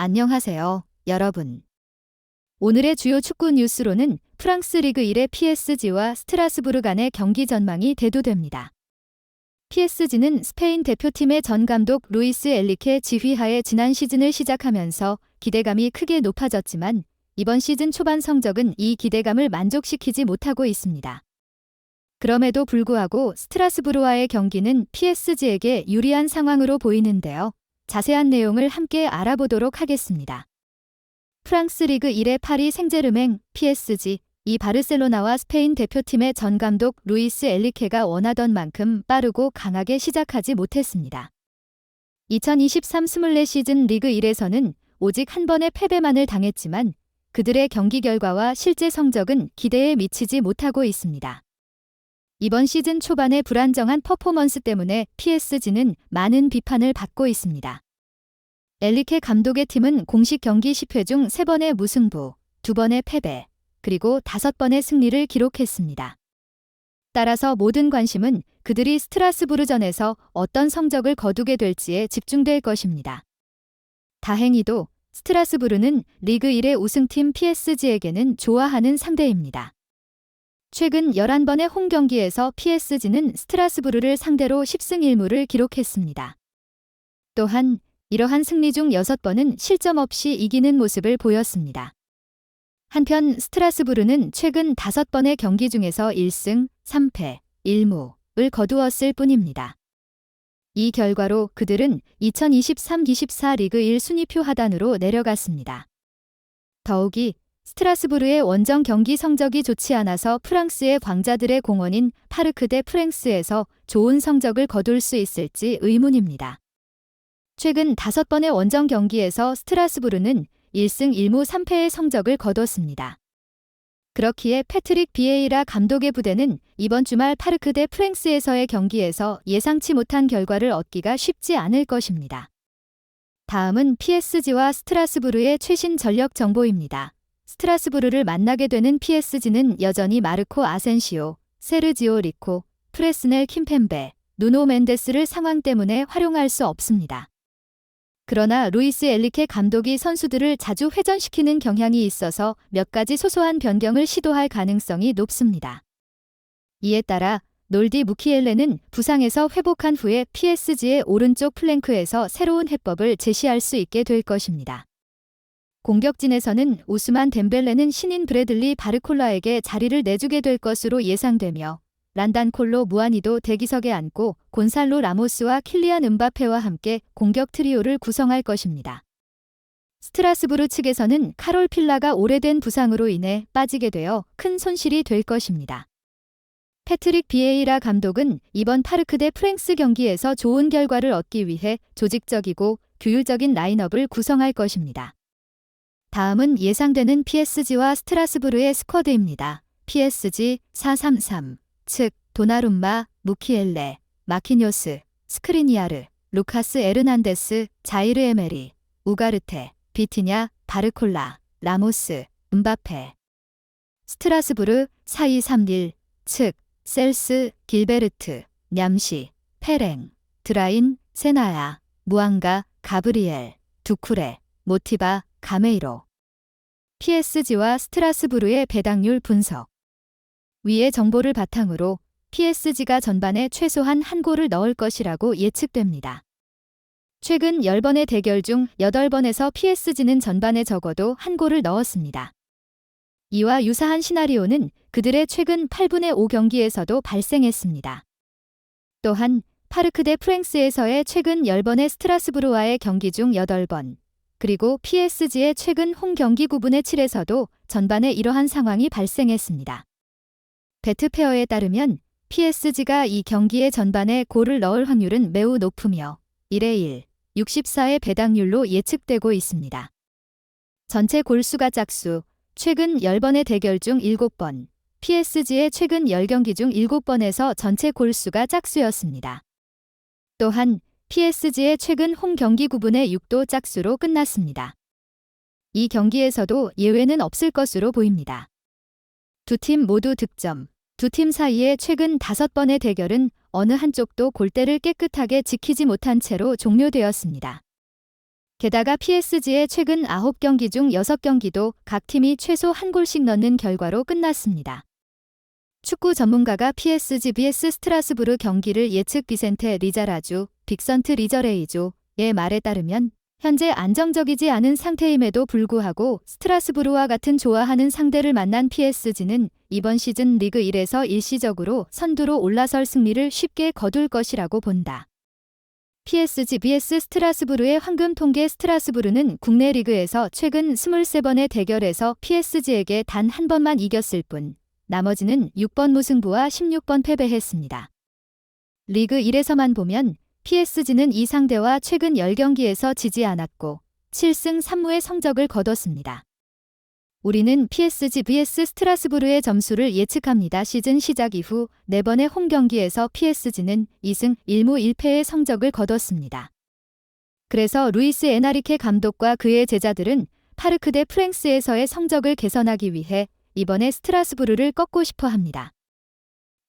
안녕하세요, 여러분. 오늘의 주요 축구 뉴스로는 프랑스 리그 1의 PSG와 스트라스부르 간의 경기 전망이 대두됩니다. PSG는 스페인 대표팀의 전 감독 루이스 엘리케 지휘하에 지난 시즌을 시작하면서 기대감이 크게 높아졌지만 이번 시즌 초반 성적은 이 기대감을 만족시키지 못하고 있습니다. 그럼에도 불구하고 스트라스부르와의 경기는 PSG에게 유리한 상황으로 보이는데요. 자세한 내용을 함께 알아보도록 하겠습니다. 프랑스 리그 1의 파리 생제르맹, PSG, 이 바르셀로나와 스페인 대표팀의 전 감독 루이스 엘리케가 원하던 만큼 빠르고 강하게 시작하지 못했습니다. 2023-24 시즌 리그 1에서는 오직 한 번의 패배만을 당했지만 그들의 경기 결과와 실제 성적은 기대에 미치지 못하고 있습니다. 이번 시즌 초반의 불안정한 퍼포먼스 때문에 PSG는 많은 비판을 받고 있습니다. 엘리케 감독의 팀은 공식 경기 10회 중 3번의 무승부, 2번의 패배, 그리고 5번의 승리를 기록했습니다. 따라서 모든 관심은 그들이 스트라스부르전에서 어떤 성적을 거두게 될지에 집중될 것입니다. 다행히도 스트라스부르는 리그 1의 우승팀 PSG에게는 좋아하는 상대입니다. 최근 11번의 홈 경기에서 PSG는 스트라스부르를 상대로 10승 1무를 기록했습니다. 또한 이러한 승리 중 6번은 실점 없이 이기는 모습을 보였습니다. 한편 스트라스부르는 최근 5번의 경기 중에서 1승, 3패, 1무를 거두었을 뿐입니다. 이 결과로 그들은 2023-24 리그 1 순위표 하단으로 내려갔습니다. 더욱이 스트라스부르의 원정 경기 성적이 좋지 않아서 프랑스의 광자들의 공원인 파르크 대 프랭스에서 좋은 성적을 거둘 수 있을지 의문입니다. 최근 5번의 원정 경기에서 스트라스부르는 1승 1무 3패의 성적을 거뒀습니다. 그렇기에 패트릭 비에이라 감독의 부대는 이번 주말 파르크 대 프랭스에서의 경기에서 예상치 못한 결과를 얻기가 쉽지 않을 것입니다. 다음은 PSG와 스트라스부르의 최신 전력 정보입니다. 스트라스부르를 만나게 되는 PSG는 여전히 마르코 아센시오, 세르지오 리코, 프레스넬 킴펜베, 누노 멘데스를 상황 때문에 활용할 수 없습니다. 그러나 루이스 엘리케 감독이 선수들을 자주 회전시키는 경향이 있어서 몇 가지 소소한 변경을 시도할 가능성이 높습니다. 이에 따라 놀디 무키엘레는 부상에서 회복한 후에 PSG의 오른쪽 플랭크에서 새로운 해법을 제시할 수 있게 될 것입니다. 공격진에서는 우스만 덴벨레는 신인 브래들리 바르콜라에게 자리를 내주게 될 것으로 예상되며 란단콜로 무아니도 대기석에 앉고 곤살로 라모스와 킬리안 음바페와 함께 공격 트리오를 구성할 것입니다. 스트라스부르 측에서는 카롤 필라가 오래된 부상으로 인해 빠지게 되어 큰 손실이 될 것입니다. 패트릭 비에이라 감독은 이번 파르크 대 프랭스 경기에서 좋은 결과를 얻기 위해 조직적이고 규율적인 라인업을 구성할 것입니다. 다음은 예상되는 PSG와 스트라스부르의 스쿼드입니다. PSG 4-3-3 즉 도나룸마, 무키엘레, 마키뇨스, 스크리니아르, 루카스 에르난데스, 자이르 에메리, 우가르테, 비티냐, 바르콜라, 라모스, 음바페. 스트라스부르 4-2-3-1 즉 셀스, 길베르트, 냠시, 페랭, 드라인, 세나야, 무앙가, 가브리엘, 두쿠레, 모티바, 가메이로. PSG와 스트라스부르의 배당률 분석. 위의 정보를 바탕으로 PSG가 전반에 최소한 한 골을 넣을 것이라고 예측됩니다. 최근 10번의 대결 중 8번에서 PSG는 전반에 적어도 한 골을 넣었습니다. 이와 유사한 시나리오는 그들의 최근 8분의 5 경기에서도 발생했습니다. 또한 파르크 대 프랭스에서의 최근 10번의 스트라스부르와의 경기 중 8번, 그리고 PSG의 최근 홈 경기 9분의 7에서도 전반에 이러한 상황이 발생했습니다. 배트페어에 따르면 PSG가 이 경기의 전반에 골을 넣을 확률은 매우 높으며 1대1, 64의 배당률로 예측되고 있습니다. 전체 골수가 짝수, 최근 10번의 대결 중 7번, PSG의 최근 10경기 중 7번에서 전체 골수가 짝수였습니다. 또한 PSG의 최근 홈 경기 9분의 6도 짝수로 끝났습니다. 이 경기에서도 예외는 없을 것으로 보입니다. 두 팀 모두 득점. 두 팀 사이의 최근 5번의 대결은 어느 한쪽도 골대를 깨끗하게 지키지 못한 채로 종료되었습니다. 게다가 PSG의 최근 9경기 중 6경기도 각 팀이 최소 한 골씩 넣는 결과로 끝났습니다. 축구 전문가가 PSG vs 스트라스부르 경기를 예측 비센테 리자라주, 빅선트 리저레이조의 말에 따르면 현재 안정적이지 않은 상태임에도 불구하고 스트라스부르와 같은 좋아하는 상대를 만난 PSG는 이번 시즌 리그 1에서 일시적으로 선두로 올라설 승리를 쉽게 거둘 것이라고 본다. PSG vs 스트라스부르의 황금 통계. 스트라스부르는 국내 리그에서 최근 23번의 대결에서 PSG에게 단 한 번만 이겼을 뿐 나머지는 6번 무승부와 16번 패배했습니다. 리그 1에서만 보면 PSG는 이 상대와 최근 10경기에서 지지 않았고 7승 3무의 성적을 거뒀습니다. 우리는 PSG vs 스트라스부르의 점수를 예측합니다. 시즌 시작 이후 4번의 홈 경기에서 PSG는 2승 1무 1패의 성적을 거뒀습니다. 그래서 루이스 에나리케 감독과 그의 제자들은 파르크 대 프랑스에서의 성적을 개선하기 위해 이번에 스트라스부르를 꺾고 싶어 합니다.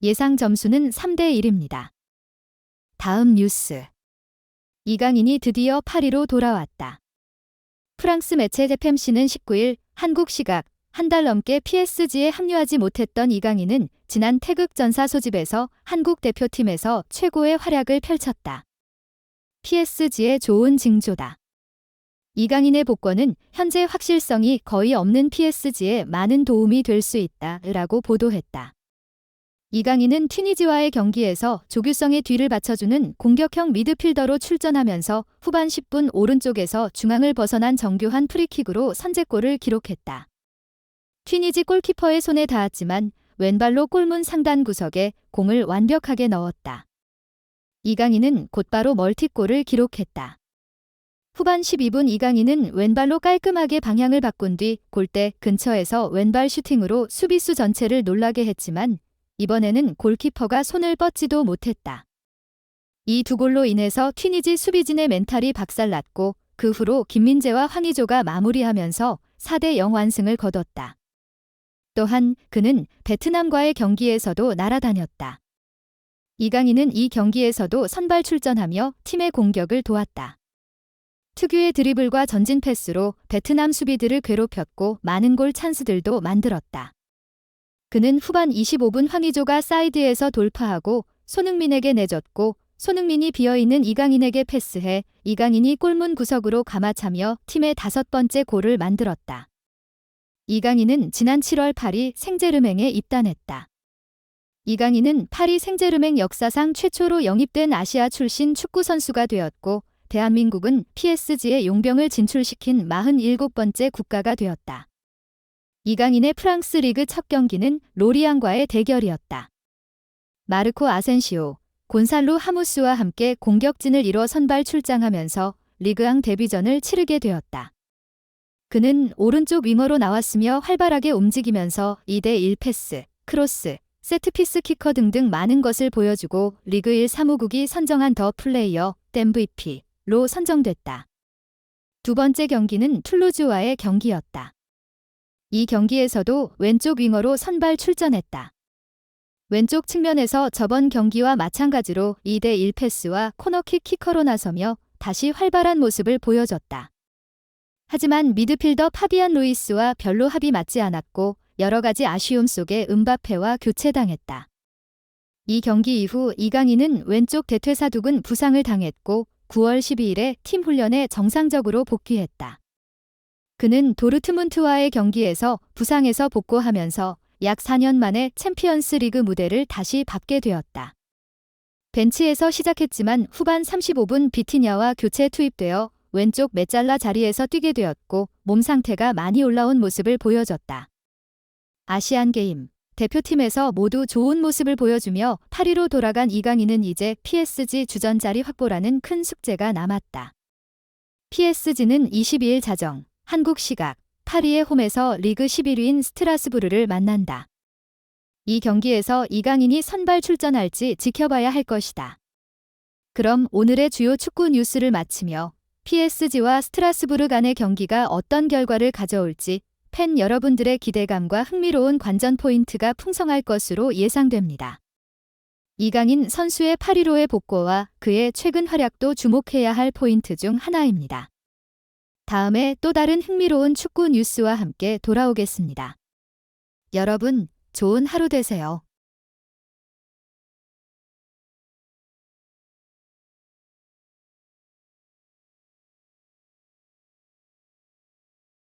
예상 점수는 3대 1입니다. 다음 뉴스. 이강인이 드디어 파리로 돌아왔다. 프랑스 매체 FMC는 19일 한국 시각 한 달 넘게 PSG에 합류하지 못했던 이강인은 지난 태극전사 소집에서 한국 대표팀에서 최고의 활약을 펼쳤다. PSG의 좋은 징조다. 이강인의 복권은 현재 확실성이 거의 없는 PSG에 많은 도움이 될 수 있다라고 보도했다. 이강인은 튀니지와의 경기에서 조규성의 뒤를 받쳐주는 공격형 미드필더로 출전하면서 후반 10분 오른쪽에서 중앙을 벗어난 정교한 프리킥으로 선제골을 기록했다. 튀니지 골키퍼의 손에 닿았지만 왼발로 골문 상단 구석에 공을 완벽하게 넣었다. 이강인은 곧바로 멀티골을 기록했다. 후반 12분 이강인은 왼발로 깔끔하게 방향을 바꾼 뒤 골대 근처에서 왼발 슈팅으로 수비수 전체를 놀라게 했지만 이번에는 골키퍼가 손을 뻗지도 못했다. 이 두 골로 인해서 튀니지 수비진의 멘탈이 박살났고 그 후로 김민재와 황의조가 마무리하면서 4대 0 완승을 거뒀다. 또한 그는 베트남과의 경기에서도 날아다녔다. 이강인은 이 경기에서도 선발 출전하며 팀의 공격을 도왔다. 특유의 드리블과 전진 패스로 베트남 수비들을 괴롭혔고 많은 골 찬스들도 만들었다. 그는 후반 25분 황의조가 사이드에서 돌파하고 손흥민에게 내줬고 손흥민이 비어있는 이강인에게 패스해 이강인이 골문 구석으로 감아차며 팀의 5번째 골을 만들었다. 이강인은 지난 7월 파리 생제르맹에 입단했다. 이강인은 파리 생제르맹 역사상 최초로 영입된 아시아 출신 축구 선수가 되었고 대한민국은 PSG의 용병을 진출시킨 47번째 국가가 되었다. 이강인의 프랑스 리그 첫 경기는 로리앙과의 대결이었다. 마르코 아센시오, 곤살로 하무스와 함께 공격진을 이뤄 선발 출장하면서 리그앙 데뷔전을 치르게 되었다. 그는 오른쪽 윙어로 나왔으며 활발하게 움직이면서 2대1 패스, 크로스, 세트피스 키커 등등 많은 것을 보여주고 리그 1 사무국이 선정한 더 플레이어, MVP로 선정됐다. 두 번째 경기는 툴루즈와의 경기였다. 이 경기에서도 왼쪽 윙어로 선발 출전했다. 왼쪽 측면에서 저번 경기와 마찬가지로 2대1 패스와 코너킥 키커로 나서며 다시 활발한 모습을 보여줬다. 하지만 미드필더 파비안 루이스와 별로 합이 맞지 않았고 여러 가지 아쉬움 속에 음바페와 교체당했다. 이 경기 이후 이강인은 왼쪽 대퇴사두근 부상을 당했고 9월 12일에 팀 훈련에 정상적으로 복귀했다. 그는 도르트문트와의 경기에서 부상에서 복구하면서 약 4년 만에 챔피언스 리그 무대를 다시 밟게 되었다. 벤치에서 시작했지만 후반 35분 비티냐와 교체 투입되어 왼쪽 메잘라 자리에서 뛰게 되었고 몸 상태가 많이 올라온 모습을 보여줬다. 아시안게임, 대표팀에서 모두 좋은 모습을 보여주며 파리로 돌아간 이강인은 이제 PSG 주전 자리 확보라는 큰 숙제가 남았다. PSG는 22일 자정, 한국 시각, 파리의 홈에서 리그 11위인 스트라스부르를 만난다. 이 경기에서 이강인이 선발 출전할지 지켜봐야 할 것이다. 그럼 오늘의 주요 축구 뉴스를 마치며 PSG와 스트라스부르 간의 경기가 어떤 결과를 가져올지 팬 여러분들의 기대감과 흥미로운 관전 포인트가 풍성할 것으로 예상됩니다. 이강인 선수의 파리로의 복고와 그의 최근 활약도 주목해야 할 포인트 중 하나입니다. 다음에 또 다른 흥미로운 축구 뉴스와 함께 돌아오겠습니다. 여러분, 좋은 하루 되세요.